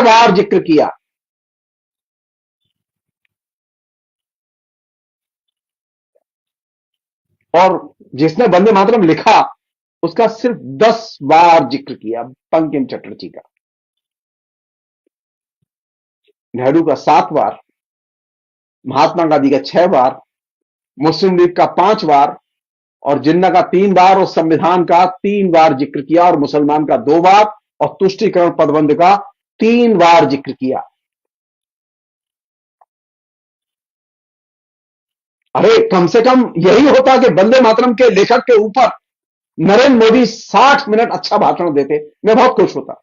बार जिक्र किया। और जिसने वंदे मातरम लिखा उसका सिर्फ 10 बार जिक्र किया, बंकिम चटर्जी का। नेहरू का 7 बार, महात्मा गांधी का 6 बार, मुस्लिम लीग का 5 बार, और जिन्ना का 3 बार, और संविधान का 3 बार जिक्र किया, और मुसलमान का 2 बार, और तुष्टीकरण पदबंध का 3 बार जिक्र किया। अरे कम से कम यही होता कि वंदे मातरम के लेखक के ऊपर नरेंद्र मोदी 60 मिनट अच्छा भाषण देते, मैं बहुत खुश होता।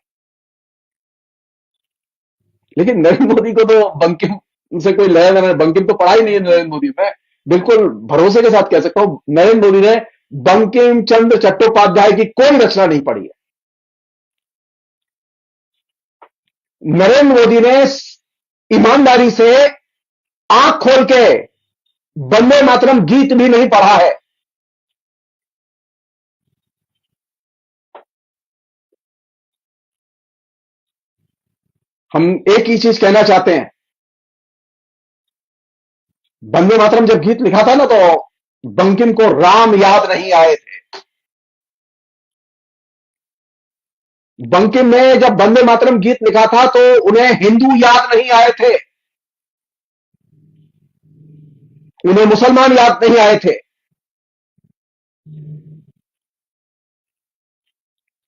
लेकिन नरेंद्र मोदी को तो बंकिम से कोई लेना देना, बंकिम तो पढ़ा ही नहीं है नरेंद्र मोदी। मैं बिल्कुल भरोसे के साथ कह सकता हूं, नरेंद्र मोदी ने बंकिम चंद्र चट्टोपाध्याय की कोई रचना नहीं पढ़ी है। नरेंद्र मोदी ने ईमानदारी से आंख खोल के वंदे मातरम गीत भी नहीं पढ़ा है। हम एक ही चीज कहना चाहते हैं, वंदे मातरम जब गीत लिखा था ना, तो बंकिम को राम याद नहीं आए थे। बंकिम ने जब वंदे मातरम गीत लिखा था तो उन्हें हिंदू याद नहीं आए थे, उन्हें मुसलमान याद नहीं आए थे,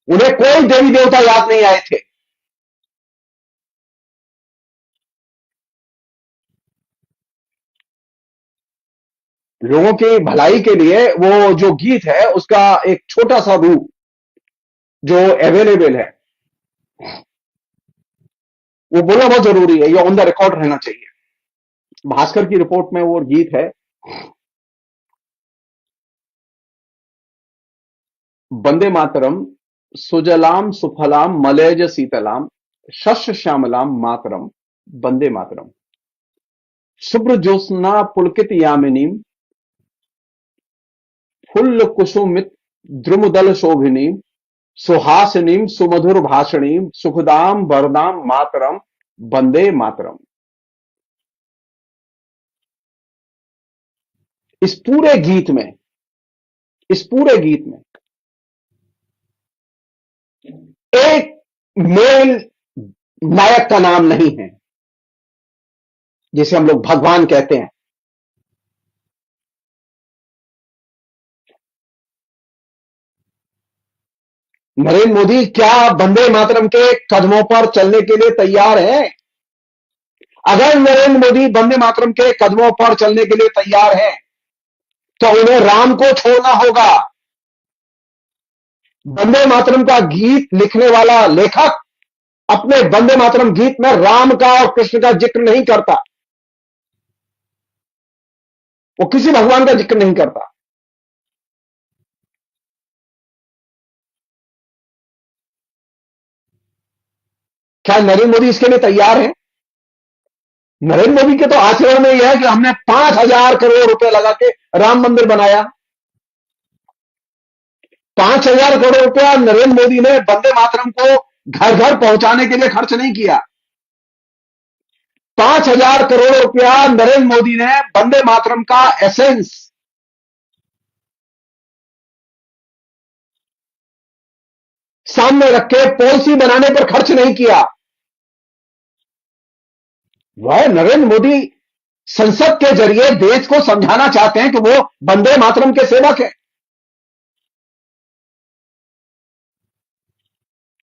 उन्हें कोई देवी देवता याद नहीं आए थे। लोगों की भलाई के लिए वो जो गीत है उसका एक छोटा सा रूप जो अवेलेबल है, वो बोलना बहुत जरूरी है, ये ऑन द रिकॉर्ड रहना चाहिए। भास्कर की रिपोर्ट में वो गीत है, वंदे मातरम सुजलाम सुफलाम मलयज शीतलाम शस्य श्यामलाम मातरम वंदे मातरम शुभ्र ज्योत्स्ना पुलकित यामिनीम फुल्ल कुसुमित द्रुमदल शोभिनीम सुहासिनीम सुमधुर भाषणीम सुखदाम वरदाम मातरम वंदे मातरम। इस पूरे गीत में, इस पूरे गीत में एक मेल नायक का नाम नहीं है, जिसे हम लोग भगवान कहते हैं। नरेंद्र मोदी क्या वंदे मातरम के कदमों पर चलने के लिए तैयार हैं? अगर नरेंद्र मोदी वंदे मातरम के कदमों पर चलने के लिए तैयार हैं तो उन्हें राम को छोड़ना होगा। वंदे मातरम का गीत लिखने वाला लेखक अपने वंदे मातरम गीत में राम का और कृष्ण का जिक्र नहीं करता, वो किसी भगवान का जिक्र नहीं करता। क्या नरेंद्र मोदी इसके लिए तैयार है? नरेंद्र मोदी के तो आचरण में यह है कि हमने 5,000 करोड़ रुपए लगा के राम मंदिर बनाया। 5,000 करोड़ रुपया नरेंद्र मोदी ने वंदे मातरम को घर घर पहुंचाने के लिए खर्च नहीं किया। 5,000 करोड़ रुपया नरेंद्र मोदी ने वंदे मातरम का एसेंस, सामने रख के पॉलिसी बनाने पर खर्च नहीं किया। वह नरेंद्र मोदी संसद के जरिए देश को समझाना चाहते हैं कि वो वंदे मातरम के सेवक हैं।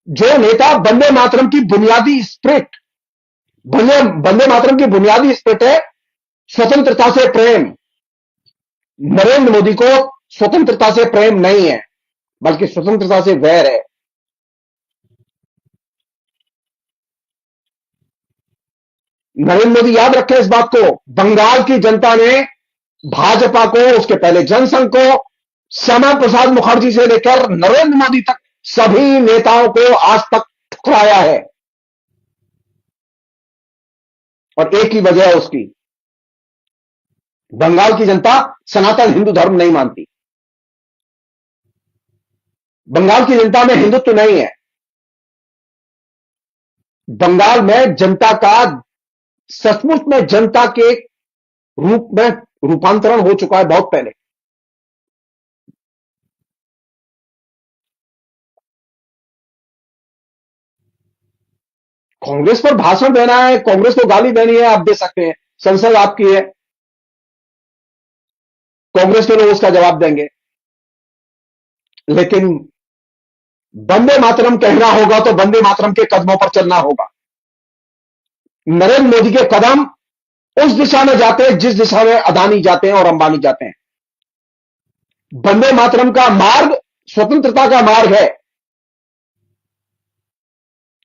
जो नेता वंदे मातरम की बुनियादी स्पिरिट, वंदे मातरम की बुनियादी स्पिरिट है स्वतंत्रता से प्रेम। नरेंद्र मोदी को स्वतंत्रता से प्रेम नहीं है, बल्कि स्वतंत्रता से वैर है। नरेंद्र मोदी याद रखें इस बात को, बंगाल की जनता ने भाजपा को, उसके पहले जनसंघ को, श्यामा प्रसाद मुखर्जी से लेकर नरेंद्र मोदी तक सभी नेताओं को आज तक ठुकराया है। और एक ही वजह है उसकी, बंगाल की जनता सनातन हिंदू धर्म नहीं मानती। बंगाल की जनता में हिंदुत्व नहीं है। बंगाल में जनता का सचमुच में जनता के रूप में रूपांतरण हो चुका है बहुत पहले। कांग्रेस पर भाषण देना है, कांग्रेस को गाली देनी है, आप दे सकते हैं, संसद आपकी है, कांग्रेस के लोग उसका जवाब देंगे। लेकिन वंदे मातरम कहना होगा तो वंदे मातरम के कदमों पर चलना होगा। नरेंद्र मोदी के कदम उस दिशा में जाते हैं जिस दिशा में अदानी जाते हैं और अंबानी जाते हैं। वंदे मातरम का मार्ग स्वतंत्रता का मार्ग है,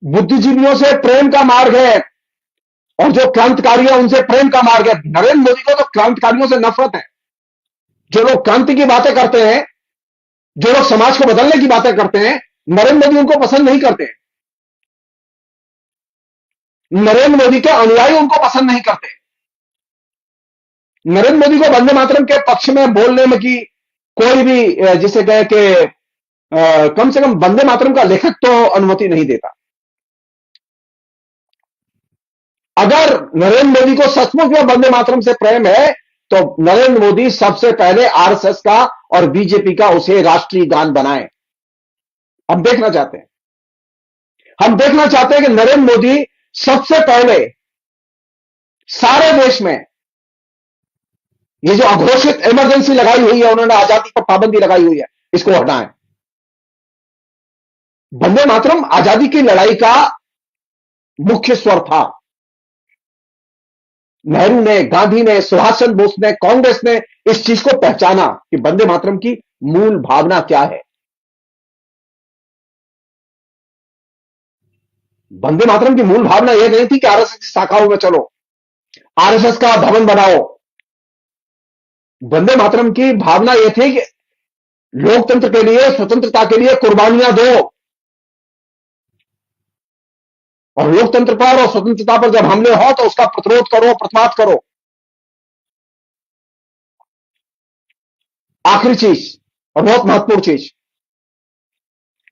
बुद्धिजीवियों से प्रेम का मार्ग है, और जो क्रांतिकारी है उनसे प्रेम का मार्ग है। नरेंद्र मोदी को तो क्रांतिकारियों से नफरत है। जो लोग क्रांति की बातें करते हैं, जो लोग समाज को बदलने की बातें करते हैं, नरेंद्र मोदी उनको पसंद नहीं करते। नरेंद्र मोदी के अनुयायी उनको पसंद नहीं करते। नरेंद्र मोदी को वंदे मातरम के पक्ष में बोलने में कि कोई भी जिसे कहे कि कम से कम वंदे मातरम का लेखक तो अनुमति नहीं देता। अगर नरेंद्र मोदी को सचमुच में वंदे मातरम से प्रेम है तो नरेंद्र मोदी सबसे पहले आरएसएस का और बीजेपी का उसे राष्ट्रीय गान बनाए। हम देखना चाहते हैं, हम देखना चाहते हैं कि नरेंद्र मोदी सबसे पहले सारे देश में ये जो अघोषित इमरजेंसी लगाई हुई है, उन्होंने आजादी पर पाबंदी लगाई हुई है, इसको हटाएं। वंदे मातरम आजादी की लड़ाई का मुख्य स्वर था। नेहरू ने, गांधी ने, सुभाष चंद्र बोस ने, कांग्रेस ने इस चीज को पहचाना कि वंदे मातरम की मूल भावना क्या है। वंदे मातरम की मूल भावना यह नहीं थी कि आरएसएस की शाखाओं में चलो, आरएसएस का भवन बनाओ। वंदे मातरम की भावना यह थी कि लोकतंत्र के लिए, स्वतंत्रता के लिए कुर्बानियां दो, और लोकतंत्र पर और स्वतंत्रता पर जब हमले हो तो उसका प्रतिरोध करो, प्रतिवाद करो। आखिरी चीज और बहुत महत्वपूर्ण चीज,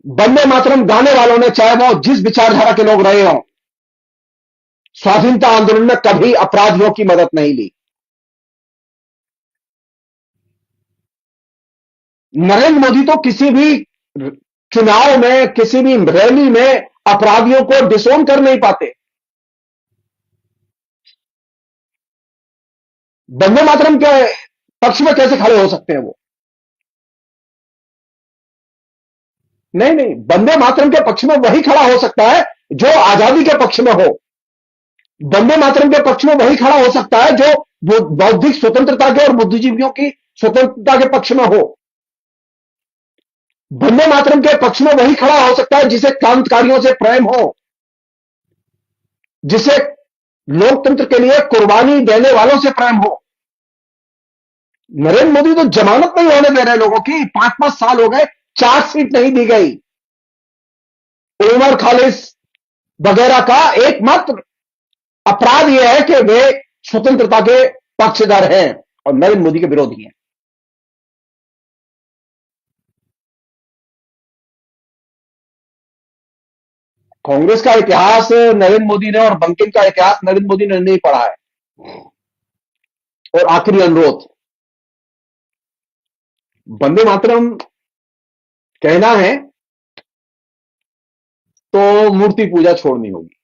वंदे मातरम गाने वालों ने, चाहे वो जिस विचारधारा के लोग रहे हों, स्वाधीनता आंदोलन में कभी अपराधियों की मदद नहीं ली। नरेंद्र मोदी तो किसी भी चुनाव में, किसी भी रैली में अपराधियों को डिसोन कर नहीं पाते। वंदे मातरम के पक्ष में कैसे खड़े हो सकते हैं वो? नहीं नहीं, वंदे मातरम के पक्ष में वही खड़ा हो सकता है जो आजादी के पक्ष में हो। वंदे मातरम के पक्ष में वही खड़ा हो सकता है जो बौद्धिक स्वतंत्रता के और बुद्धिजीवियों की स्वतंत्रता के पक्ष में हो। वंदे मातरम के पक्ष में वही खड़ा हो सकता है जिसे क्रांतिकारियों से प्रेम हो, जिसे लोकतंत्र के लिए कुर्बानी देने वालों से प्रेम हो। नरेंद्र मोदी तो जमानत नहीं होने दे रहे लोगों की। 5-5 साल हो गए, चार्जशीट नहीं दी गई। उमर खालिद वगैरह का एकमात्र अपराध यह है कि वे स्वतंत्रता के पक्षधर हैं और नरेंद्र मोदी के विरोधी हैं। कांग्रेस का इतिहास नरेंद्र मोदी ने और बंकिम का इतिहास नरेंद्र मोदी ने नहीं पढ़ा है। और आखिरी अनुरोध, वंदे मातरम कहना है तो मूर्ति पूजा छोड़नी होगी।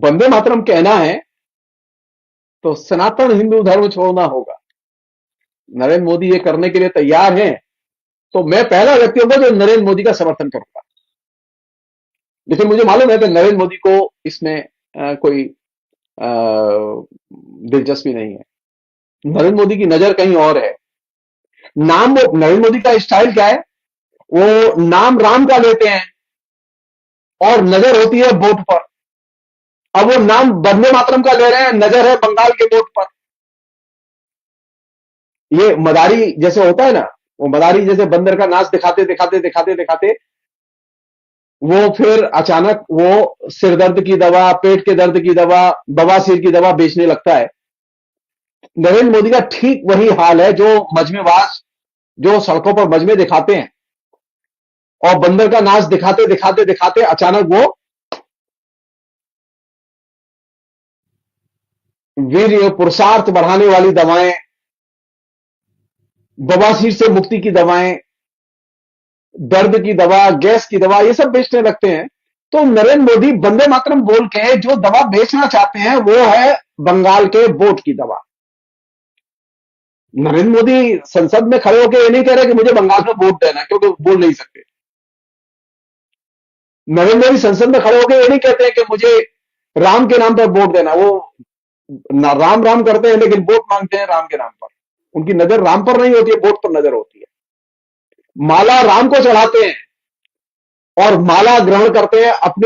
वंदे मातरम कहना है तो सनातन हिंदू धर्म छोड़ना होगा। नरेंद्र मोदी ये करने के लिए तैयार हैं तो मैं पहला व्यक्ति होगा जो नरेंद्र मोदी का समर्थन करूंगा। लेकिन मुझे मालूम है कि नरेंद्र मोदी को इसमें कोई दिलचस्पी नहीं है। नरेंद्र मोदी की नजर कहीं और है। नाम, वो नरेंद्र मोदी का स्टाइल क्या है, वो नाम राम का लेते हैं और नजर होती है वोट पर। अब वो नाम वंदे मातरम का ले रहे हैं, नजर है बंगाल के वोट पर। ये मदारी जैसे होता है ना, वो मदारी जैसे बंदर का नाच दिखाते दिखाते दिखाते दिखाते वो फिर अचानक वो सिर दर्द की दवा, पेट के दर्द की दवा, बवासीर की दवा बेचने लगता है। नरेंद्र मोदी का ठीक वही हाल है जो मजमेबाज, जो सड़कों पर मजमे दिखाते हैं। और बंदर का नाच दिखाते दिखाते दिखाते अचानक वो वीर्य पुरुषार्थ बढ़ाने वाली दवाएं, बवासीर से मुक्ति की दवाएं, दर्द की दवा, गैस की दवा, ये सब बेचने लगते हैं। तो नरेंद्र मोदी वंदे मातरम बोल के जो दवा बेचना चाहते हैं वो है बंगाल के वोट की दवा। नरेंद्र मोदी संसद में खड़े होकर ये नहीं कह रहे कि मुझे बंगाल में वोट देना, क्योंकि बोल नहीं सकते। नरेंद्र मोदी संसद में खड़े होकर ये नहीं कहते हैं कि मुझे राम के नाम पर वोट देना। वो ना राम राम करते हैं लेकिन वोट मांगते हैं राम के नाम पर। उनकी नजर राम पर नहीं होती है, वोट पर नजर होती है। माला राम को चढ़ाते हैं और माला ग्रहण करते हैं अपने